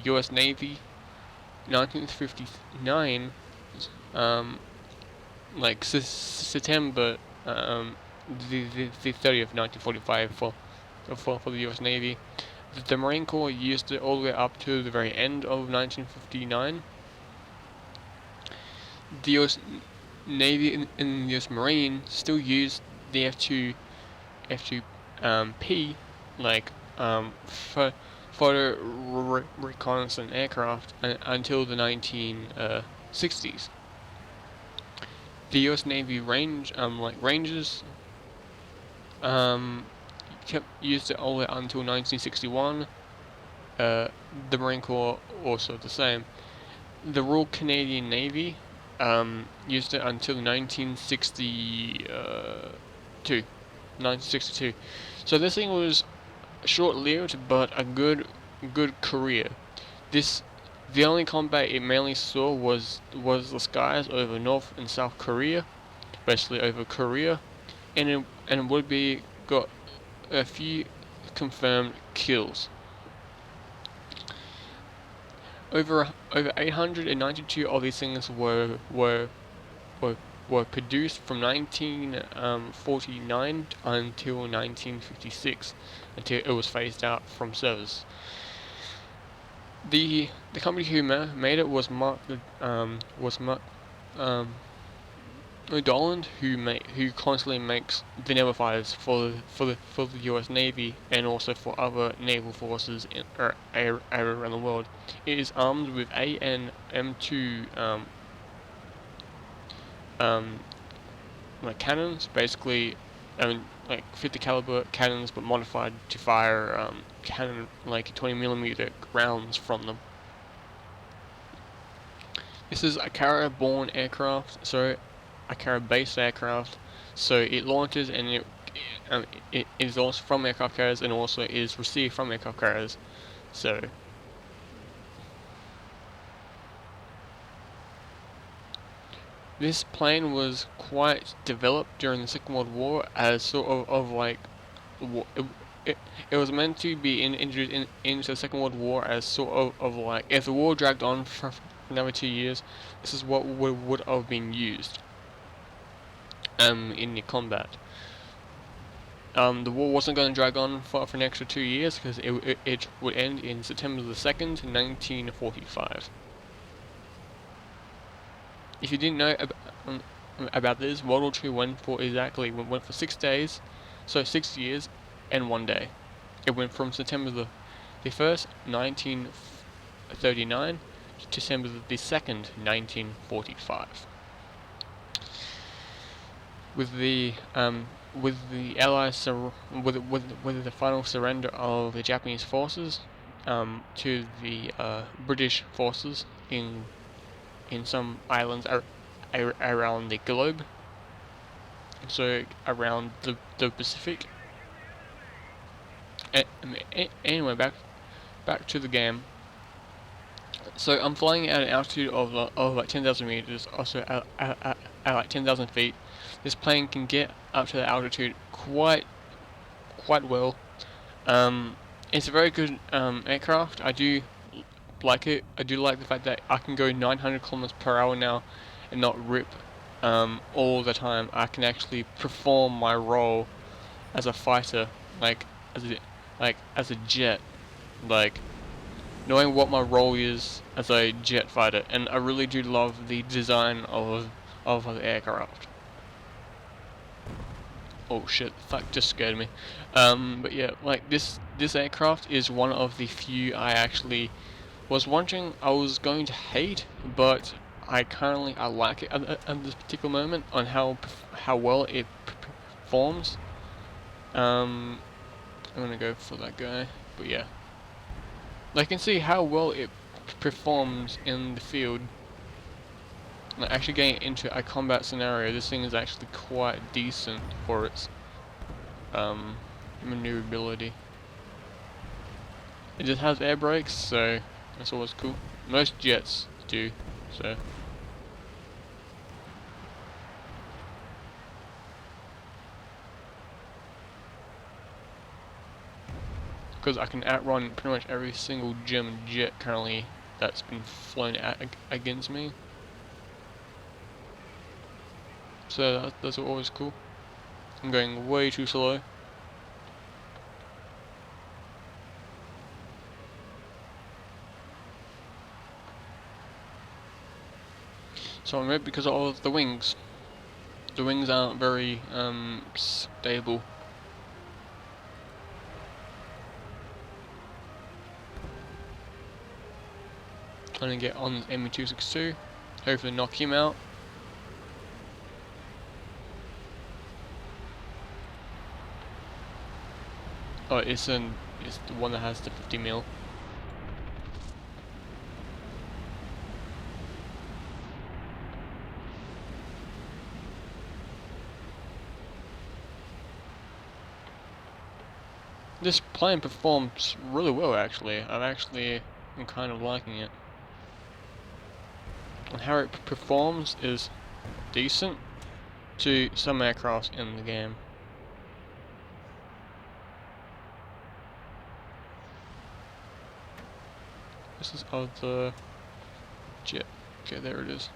U.S. Navy, 1959, like September the 30th, 1945 for the U.S. Navy. The Marine Corps used it all the way up to the very end of 1959. The U.S. Navy and the U.S. Marine still used the F2P, like photo reconnaissance aircraft until the 1960s. The U.S. Navy Rangers kept used it all the way until 1961. The Marine Corps also the same. The Royal Canadian Navy used it until 1962. So this thing was short-lived, but a good career. The only combat it mainly saw was the skies over North and South Korea, especially over Korea, and it would be got a few confirmed kills. Over 892 of these things were produced from 1949 until 1956, until it was phased out from service. The company who made it was Mark Doland, who constantly makes the naval fighters for the U.S. Navy and also for other naval forces around the world. It is armed with A and M2 like cannons, basically, like 50 caliber cannons, but modified to fire cannon like 20mm rounds from them. This is a Carrier-borne aircraft, so a Carrier-based aircraft. So it launches and it is also from aircraft carriers and also is received from aircraft carriers. So this plane was quite developed during the Second World War as sort of like it was meant to be introduced into the Second World War as sort of like, if the war dragged on for another 2 years, this is what would have been used in the combat. The war wasn't going to drag on for an extra 2 years because it would end in September the 2nd, 1945. If you didn't know about this, World War II went for 6 days, so 6 years and 1 day. It went from September the 1st, 1939 to December the 2nd, 1945. With the Allies with the final surrender of the Japanese forces to the British forces in some islands around the globe, so around the Pacific. Anyway, back to the game. So I'm flying at an altitude of like 10,000 meters, also at like 10,000 feet. This plane can get up to that altitude quite well. It's a very good aircraft. I do like it. I do like the fact that I can go 900 kilometers per hour now and not rip all the time. I can actually perform my role as a fighter, like as a jet, like knowing what my role is as a jet fighter. And I really do love the design of the aircraft. Oh shit, that just scared me. But yeah, like this aircraft is one of the few I actually was wondering I was going to hate, but I like it at this particular moment on how well it performs. I'm gonna go for that guy, but yeah, I can see how well it performs in the field. Like, actually getting into a combat scenario, this thing is actually quite decent for its maneuverability. It just has air brakes, so that's always cool. Most jets do, so. because I can outrun pretty much every single German jet currently that's been flown against me. So that's always cool. I'm going way too slow. So I'm red because of the wings. The wings aren't very stable. Trying to get on this ME262. Hopefully knock him out. Oh, it's the one that has the 50 mil. This plane performs really well actually. I'm kind of liking it. And how it performs is decent to some aircraft in the game. This is of the jet. Okay, there it is.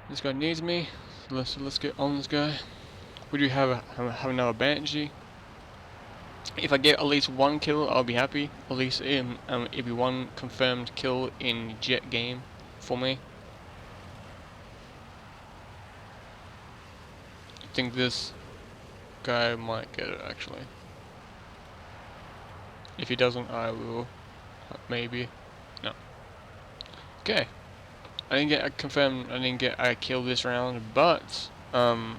This guy needs me. So let's get on this guy. We do have another Banshee. If I get at least one kill, I'll be happy. At least it'll be one confirmed kill in jet game for me. I think this guy might get it actually. If he doesn't, I will. Maybe. No. Okay. I didn't get a confirmed. I didn't get a kill this round, but I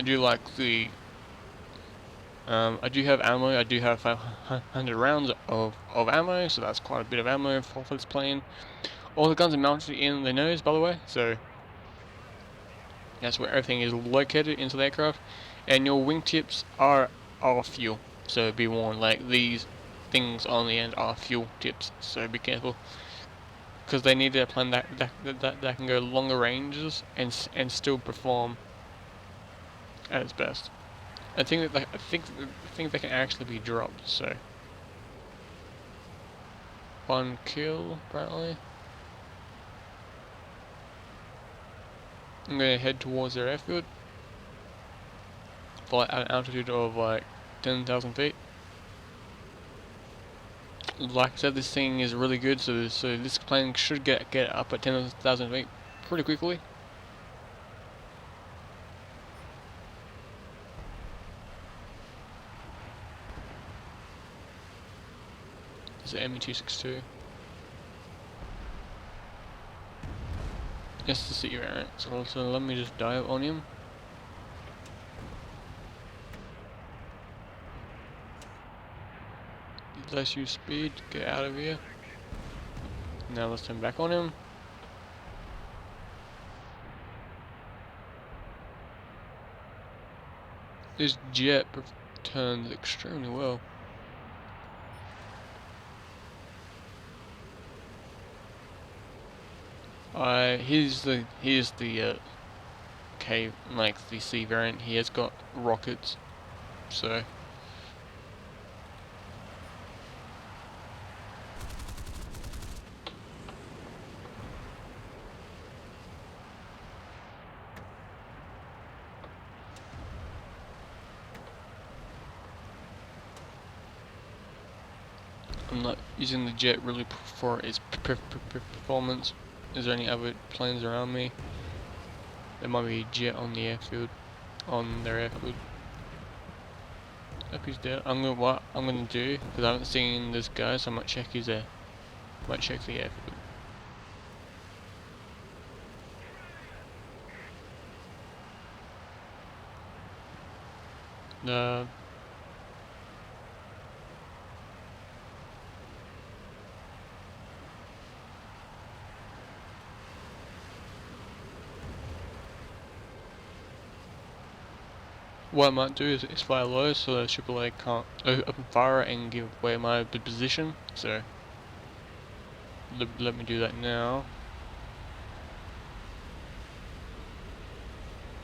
do like the. I do have ammo. I do have 500 rounds of ammo, so that's quite a bit of ammo for this plane. All the guns are mounted in the nose, by the way, so that's where everything is located into the aircraft. And your wingtips are fuel, so be warned. Like these things on the end are fuel tips, so be careful, because they need a plane that can go longer ranges and still perform at its best. I think they can actually be dropped. So one kill apparently. I'm gonna head towards their airfield. Fly at an altitude of like 10,000 feet. Like I said, this thing is really good, so this plane should get up at 10,000 feet pretty quickly. This is an ME262. Yes, the city variant. So let me just dive on him. Let's use speed, get out of here. Now let's turn back on him. This jet turns extremely well. Here's the K, like the C variant. He has got rockets, so I'm not using the jet really for its performance. Is there any other planes around me? There might be a jet on the airfield, on their airfield. Hope he's dead. What I'm gonna do, because I haven't seen this guy, so I might check his might check the airfield. What I might do is fly low so that AAA can't open fire and give away my position, so let me do that now.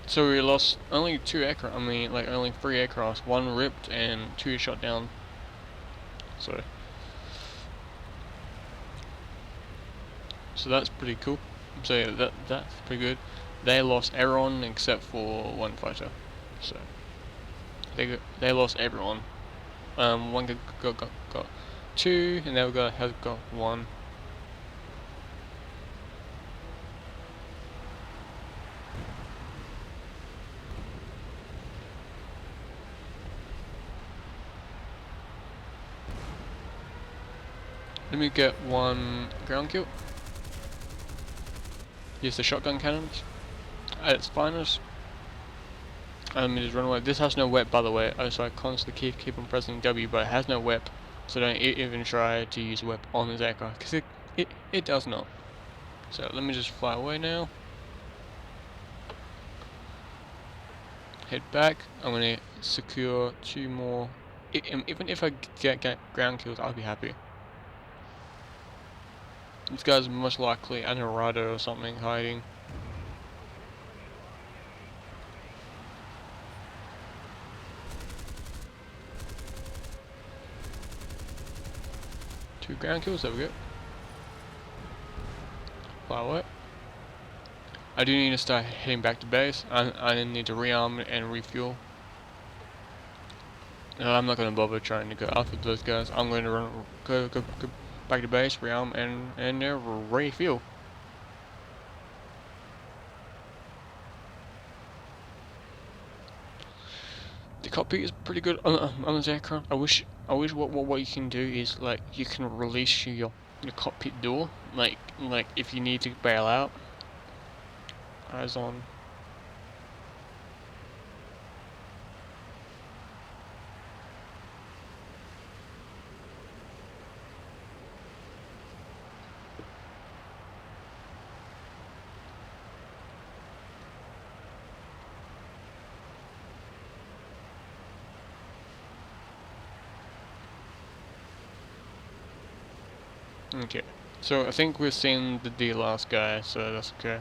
So we lost only 2 aircraft, I mean like only 3 aircraft, 1 ripped and 2 shot down. So that's pretty cool. So yeah, that's pretty good. They lost everyone except for one fighter. So they lost everyone. One got two, and the other guy has got one. Let me get one ground kill. Use the shotgun cannons at its finest. Let me just run away. This has no whip, by the way. So I constantly keep on pressing W, but it has no whip. So don't even try to use whip on this aircraft, because it does not. So let me just fly away now. Head back. I'm gonna secure two more. Even if I get ground kills, I'll be happy. This guy's most likely an Narado or something hiding. Two ground kills, there we go. Fly away. I do need to start heading back to base. I need to rearm and refuel. No, I'm not going to bother trying to go after those guys. I'm going to go back to base, rearm, and refuel. The cockpit is pretty good on this aircraft. I wish what you can do is like you can release your cockpit door, like if you need to bail out. Eyes on. Okay, so I think we're seeing the last guy, so that's okay.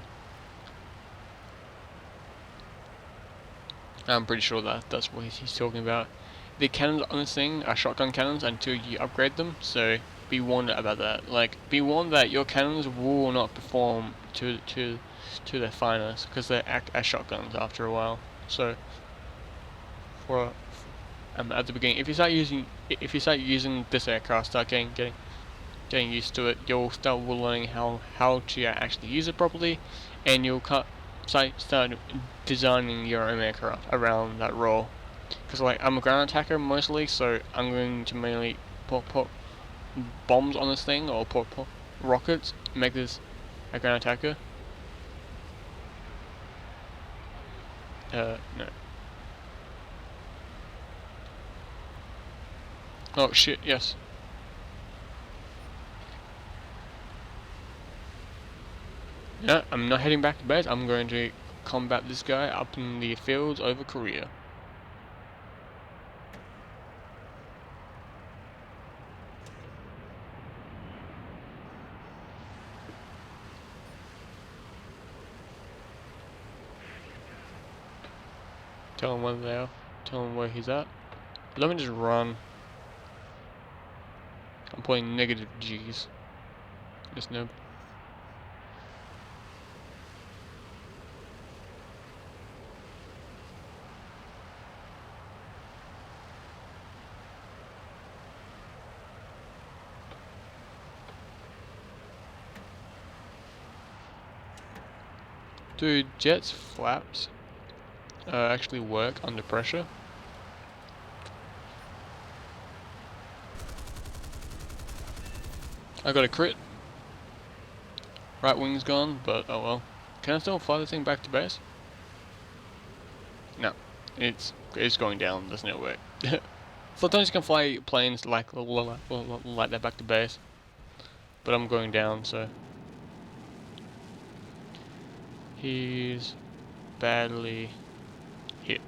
I'm pretty sure that's what he's talking about. The cannons on this thing are shotgun cannons until you upgrade them, so be warned about that. Like, be warned that your cannons will not perform to their finest, because they act as shotguns after a while. So, for at the beginning, if you start using this aircraft, start getting used to it, you'll start learning how to actually use it properly, and you'll start designing your own aircraft around that role. Because like I'm a ground attacker mostly, so I'm going to mainly put bombs on this thing or put rockets, make this a ground attacker. No. Oh shit! Yes. Yeah, I'm not heading back to base. I'm going to combat this guy up in the fields over Korea. Tell him where they are. Tell him where he's at. Let me just run. I'm putting negative G's. Just no. Dude, jet's flaps actually work under pressure. I got a crit. Right wing's gone, but oh well. Can I still fly this thing back to base? No, it's going down. There's no way. Sometimes you can fly planes like that back to base, but I'm going down, so he's badly hit.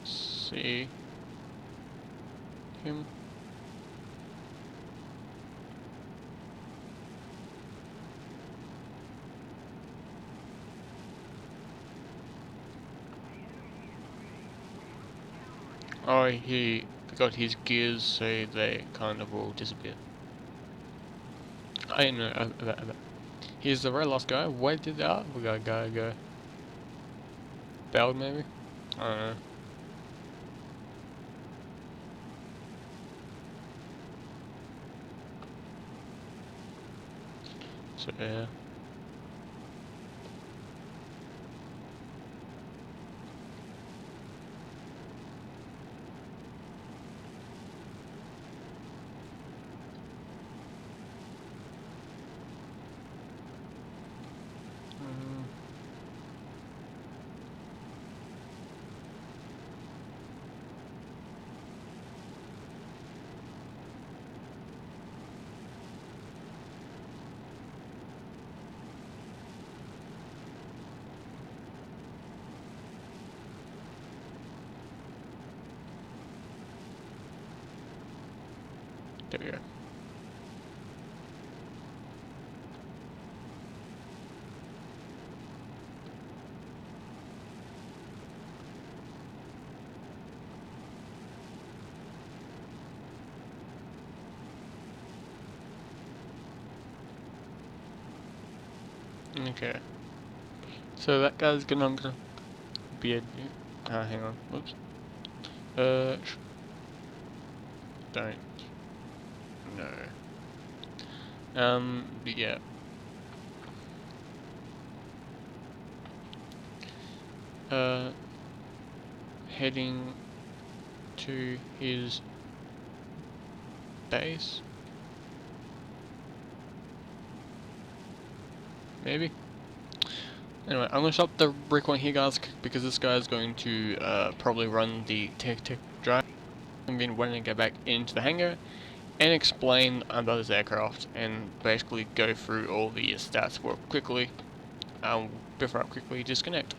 See him. Oh, he got his gears, so they kind of will disappear. I didn't know about that. He's the very last guy. Where did that? We got a guy go. Belled maybe? I don't know. So yeah. There we go. Okay. So that guy's gonna be a. Hang on. Whoops. Don't. No. But yeah. Uh, Heading to his base. Maybe. Anyway, I'm gonna stop the recording here, guys, because this guy is going to probably run the tech drive and then when I get back into the hangar and explain about this aircraft and basically go through all the stats for quickly before I quickly disconnect.